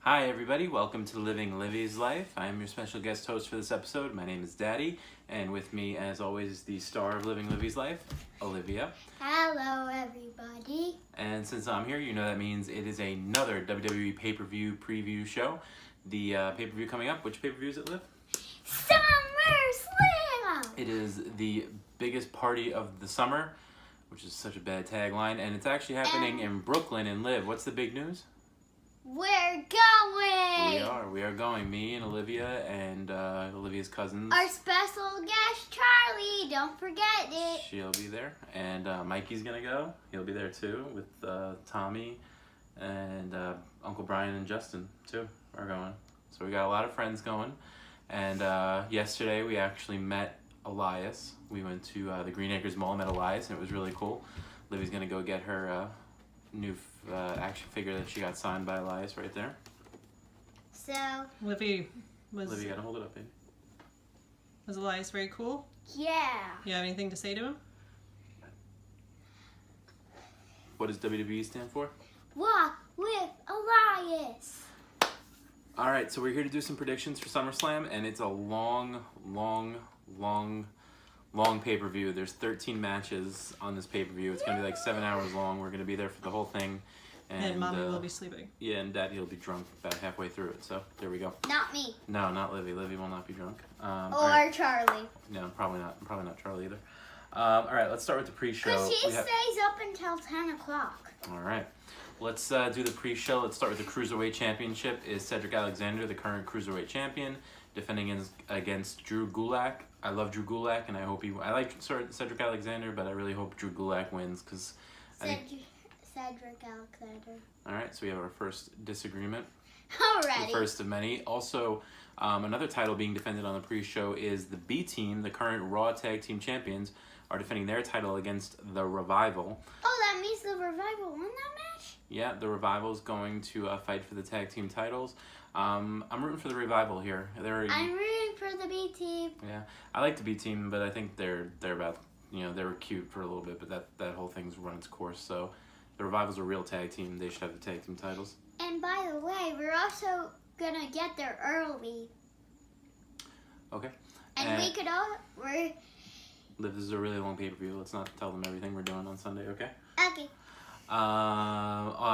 Hi everybody, welcome to Living Livy's Life. I am your special guest host for this episode. My name is Daddy, and with me as always is the star of Living Livy's Life, Olivia. Hello everybody. And since I'm here, you know that means it is another WWE pay-per-view preview show. The pay-per-view coming up, which pay-per-view is it, Liv? SummerSlam! It is the biggest party of the summer, which is such a bad tagline, and it's actually happening in Brooklyn. And Liv, what's the big news? We're going! We are going. Me and Olivia and Olivia's cousins. Our special guest, Charlie. Don't forget it. She'll be there. And Mikey's going to go. He'll be there too with Tommy and Uncle Brian and Justin too are going. So we got a lot of friends going. And yesterday we actually met Elias. We went to the Green Acres Mall and met Elias, and it was really cool. Livy's going to go get her new action figure that she got signed by Elias right there. So, Livy, you gotta hold it up, baby. Was Elias very cool? yeah. You have anything to say to him? What does WWE stand for? Walk with Elias. All right, so we're here to do some predictions for SummerSlam, and it's a long pay-per-view. There's 13 matches on this pay-per-view. It's gonna be like 7 hours long. We're gonna be there for the whole thing. And Mommy will be sleeping. Yeah, and Daddy will be drunk about halfway through it. So there we go. Not me. No, not Livy. Livy will not be drunk. Or right. Charlie. No, probably not. Probably not Charlie either. All right, let's start with the pre-show. Because he stays up until 10 o'clock. All right. Let's do the pre-show. Let's start with the Cruiserweight Championship. Is Cedric Alexander the current Cruiserweight Champion, defending against Drew Gulak? I love Drew Gulak, and I hope I like Cedric Alexander, but I really hope Drew Gulak wins because Cedric Alexander. All right, so we have our first disagreement. Alrighty. The first of many. Also, another title being defended on the pre-show is the B Team, the current Raw Tag Team Champions, are defending their title against the Revival. Oh, that means the Revival won that match? Yeah, the Revival is going to fight for the tag team titles. I'm rooting for the Revival here. I'm rooting for the B Team. Yeah, I like the B Team, but I think they're about, they were cute for a little bit, but that whole thing's run its course. So the Revival's a real tag team. They should have the tag team titles. And by the way, we're also gonna get there early. Okay. And we could Liv, this is a really long pay-per-view. Let's not tell them everything we're doing on Sunday, okay? Okay.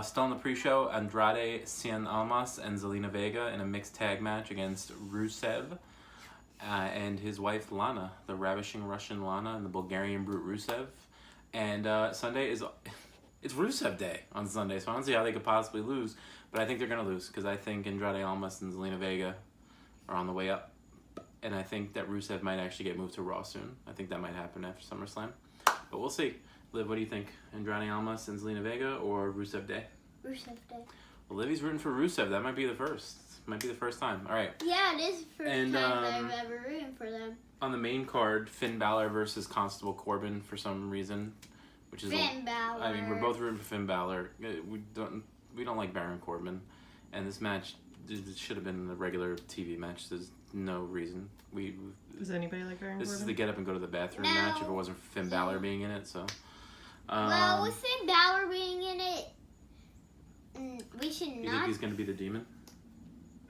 Still on the pre-show, Andrade Cien Almas and Zelina Vega in a mixed tag match against Rusev and his wife Lana, the ravishing Russian Lana and the Bulgarian brute Rusev. And Sunday it's Rusev Day on Sunday, so I don't see how they could possibly lose, but I think they're going to lose because I think Andrade Almas and Zelina Vega are on the way up, and I think that Rusev might actually get moved to Raw soon. I think that might happen after SummerSlam, but we'll see. Liv, what do you think? Andrade Almas and Zelina Vega or Rusev Day? Rusev Day. Well, Livy's rooting for Rusev. That might be the first. Might be the first time. All right. Yeah, it is the first time I've ever rooted for them. On the main card, Finn Balor versus Constable Corbin for some reason, which is Finn Balor. I mean, we're both rooting for Finn Balor. We don't like Baron Corbin, and this match should have been a regular TV match. There's no reason. Does anybody like Baron Corbin? This is the get up and go to the bathroom match if it wasn't for Finn Balor being in it. So. Well, with Finn Balor being in it, we should not. You think he's going to be the demon?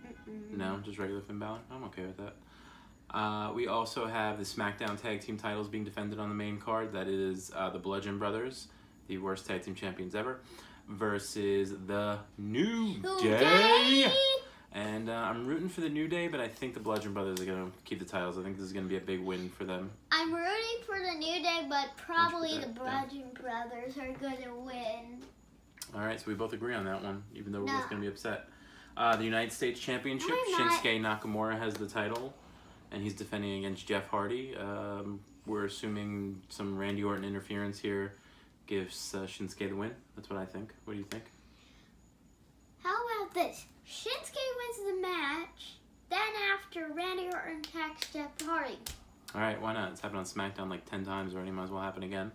Mm-mm. No, just regular Finn Balor? I'm okay with that. We also have the SmackDown Tag Team titles being defended on the main card. That is the Bludgeon Brothers, the worst tag team champions ever, versus the New Day. And I'm rooting for the New Day, but I think the Bludgeon Brothers are going to keep the titles. I think this is going to be a big win for them. I'm rooting for the New Day, but probably the Bludgeon Brothers are going to win. All right, so we both agree on that one, even though we're both going to be upset. The United States Championship, Shinsuke Nakamura has the title, and he's defending against Jeff Hardy. We're assuming some Randy Orton interference here gives Shinsuke the win. That's what I think. What do you think? How about this? Shinsuke wins the match, then after Randy Orton attacks Jeff Hardy. All right, why not? It's happened on SmackDown like 10 times already. Might as well happen again.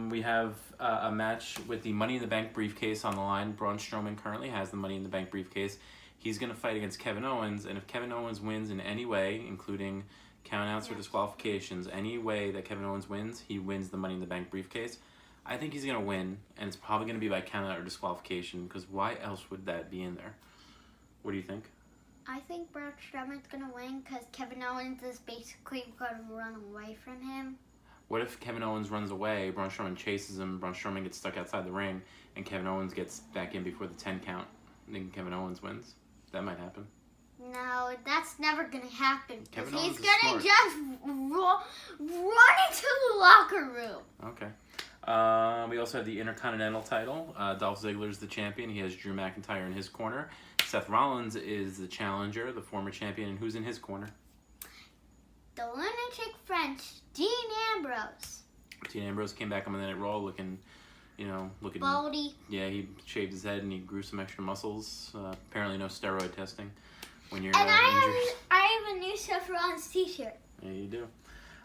We have a match with the Money in the Bank briefcase on the line. Braun Strowman currently has the Money in the Bank briefcase. He's going to fight against Kevin Owens, and if Kevin Owens wins in any way, including countouts or disqualifications, any way that Kevin Owens wins, he wins the Money in the Bank briefcase. I think he's going to win, and it's probably going to be by countout or disqualification, because why else would that be in there? What do you think? I think Braun Strowman's going to win because Kevin Owens is basically going to run away from him. What if Kevin Owens runs away, Braun Strowman chases him, Braun Strowman gets stuck outside the ring, and Kevin Owens gets back in before the 10 count, and then Kevin Owens wins? That might happen. No, that's never going to happen. Because Kevin he's Owens is going to smart. just run into the locker room. Okay. We also have the Intercontinental title. Dolph Ziggler's the champion. He has Drew McIntyre in his corner. Seth Rollins is the challenger, the former champion, and who's in his corner? The lunatic French, Dean Ambrose. Dean Ambrose came back on Monday Night Raw looking Baldy. Yeah, he shaved his head and he grew some extra muscles. Apparently no steroid testing when you're And injured. I have a new Seth Rollins t-shirt. Yeah, you do.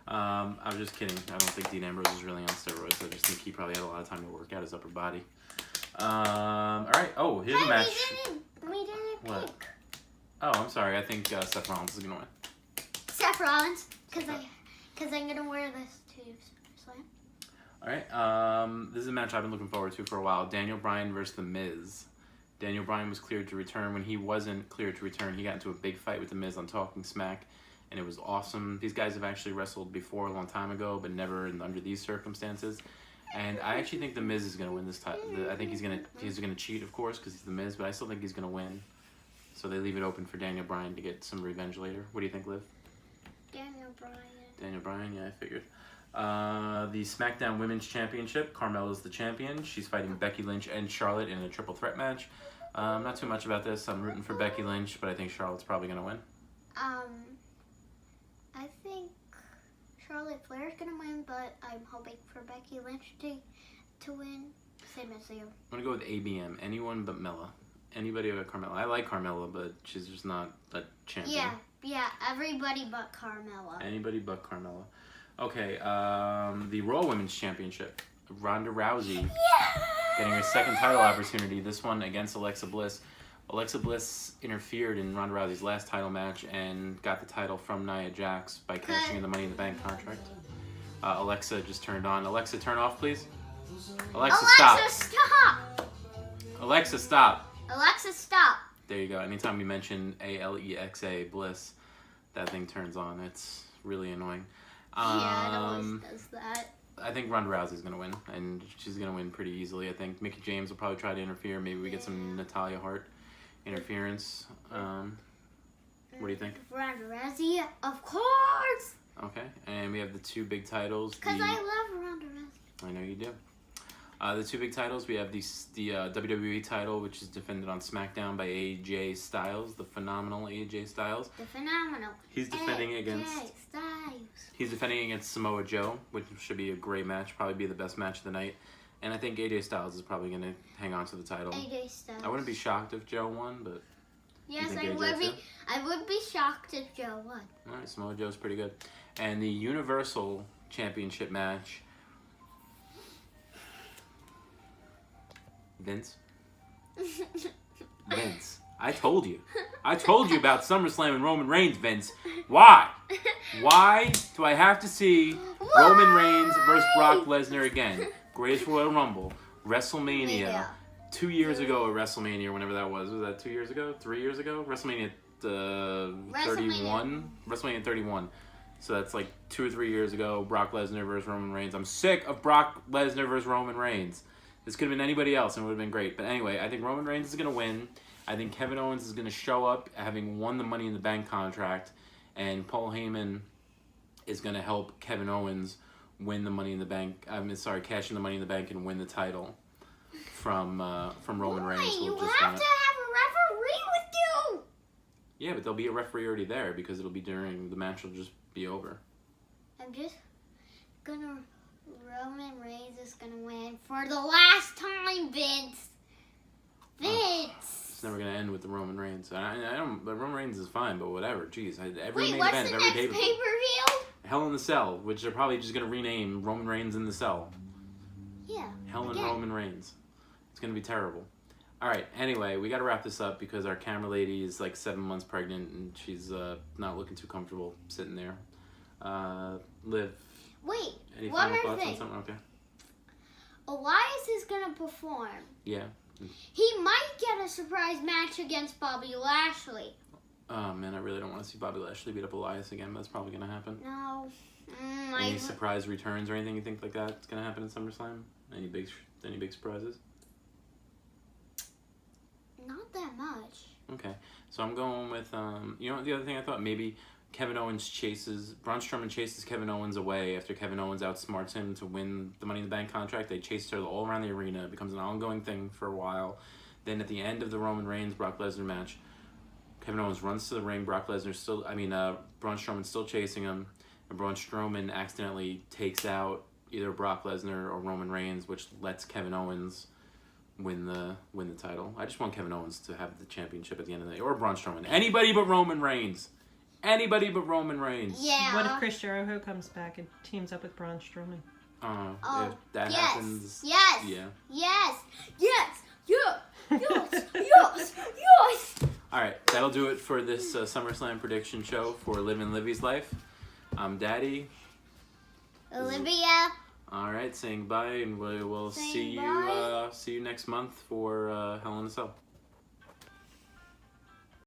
I was just kidding. I don't think Dean Ambrose is really on steroids. I just think he probably had a lot of time to work out his upper body. All right. Oh, here's a match. We didn't What? pick Oh, I'm sorry. I think Seth Rollins is going to win. Seth Rollins because I'm gonna wear this to SummerSlam. All right. This is a match I've been looking forward to for a while. Daniel Bryan versus The Miz. Daniel Bryan was cleared to return. When he wasn't cleared to return, he got into a big fight with The Miz on Talking Smack, and it was awesome. These guys have actually wrestled before a long time ago, but never under these circumstances. And I actually think The Miz is going to win this title. I think he's going to cheat, of course, because he's The Miz, but I still think he's going to win. So they leave it open for Daniel Bryan to get some revenge later. What do you think, Liv? Daniel Bryan. Daniel Bryan, yeah, I figured. The SmackDown Women's Championship, Carmella's the champion. She's fighting Becky Lynch and Charlotte in a triple threat match. Not too much about this. I'm rooting for Becky Lynch, but I think Charlotte's probably going to win. I think Charlotte Flair's gonna win, but I'm hoping for Becky Lynch to win. Same as you. I'm going to go with ABM. Anyone but Mella. Anybody but Carmella. I like Carmella, but she's just not a champion. Yeah, everybody but Carmella. Anybody but Carmella. Okay, the Raw Women's Championship. Ronda Rousey getting her second title opportunity. This one against Alexa Bliss. Alexa Bliss interfered in Ronda Rousey's last title match and got the title from Nia Jax by cashing in the Money in the Bank contract. Alexa just turned on. Alexa, turn off, please. Alexa, stop. Alexa, stop. Alexa, stop. There you go. Anytime we mention Alexa Bliss, that thing turns on. It's really annoying. Yeah, it always does that. I think Ronda Rousey's going to win, and she's going to win pretty easily. I think Mickie James will probably try to interfere. Maybe we get some Natalya Hart interference. What do you think? Ronda Rousey, of course. Okay, and we have the two big titles. Because I love Ronda Rousey. I know you do. The two big titles, we have the WWE title, which is defended on SmackDown by AJ Styles, the phenomenal AJ Styles. The phenomenal. He's defending against Samoa Joe, which should be a great match, probably be the best match of the night. And I think AJ Styles is probably going to hang on to the title. AJ Styles. I wouldn't be shocked if Joe won, but yes, think I AJ would be. too? I would be shocked if Joe won. all right, Samoa Joe's pretty good. And the Universal Championship match. Vince. I told you about SummerSlam and Roman Reigns, Vince. Why? Why do I have to see Roman Reigns versus Brock Lesnar again? Greatest Royal Rumble, WrestleMania, 2 years ago at WrestleMania, whenever that was. Was that 2 years ago? 3 years ago? WrestleMania 31? WrestleMania 31. So that's like 2 or 3 years ago, Brock Lesnar versus Roman Reigns. I'm sick of Brock Lesnar versus Roman Reigns. This could have been anybody else and it would have been great. But anyway, I think Roman Reigns is going to win. I think Kevin Owens is going to show up having won the Money in the Bank contract. And Paul Heyman is going to help Kevin Owens win the Money in the Bank. Cash in the Money in the Bank and win the title from Roman Reigns. You have to have a referee with you. Yeah, but there'll be a referee already there because it'll be during the match. Will just be over. I'm just gonna. Roman Reigns is gonna win for the last time, Vince. It's never gonna end with the Roman Reigns. I don't. But Roman Reigns is fine, but whatever. Jeez, every Wait, main what's event, the every next pay-per-view. pay-per-view? Hell in the Cell, which they're probably just gonna rename Roman Reigns in the Cell. Yeah. Hell in Roman Reigns. It's gonna be terrible. All right. Anyway, we gotta wrap this up because our camera lady is like 7 months pregnant and she's not looking too comfortable sitting there. Liv. Wait. Any One final more thoughts thing. on something? Okay. Elias is gonna perform. Yeah. He might get a surprise match against Bobby Lashley. Oh man, I really don't want to see Bobby Lashley beat up Elias again, but that's probably gonna happen. No. Any surprise returns or anything you think like that's gonna happen in SummerSlam? Any big surprises? Not that much. Okay, so I'm going with you know what, the other thing I thought maybe Braun Strowman chases Kevin Owens away after Kevin Owens outsmarts him to win the Money in the Bank contract. They chase her all around the arena. It becomes an ongoing thing for a while. Then at the end of the Roman Reigns Brock Lesnar match, Kevin Owens runs to the ring. Braun Strowman's still chasing him, and Braun Strowman accidentally takes out either Brock Lesnar or Roman Reigns, which lets Kevin Owens win the title. I just want Kevin Owens to have the championship at the end of the day, or Braun Strowman. Anybody but Roman Reigns. Anybody but Roman Reigns. Yeah. What if Chris Jericho comes back and teams up with Braun Strowman? If that happens. Yes. Yeah. Yes. Yes. Yes. Yes. Yes. Yes. All right, that'll do it for this SummerSlam prediction show for Living Livy's Life. I'm Daddy. Olivia. All right, saying bye, and we will see you next month for Hell in a Cell.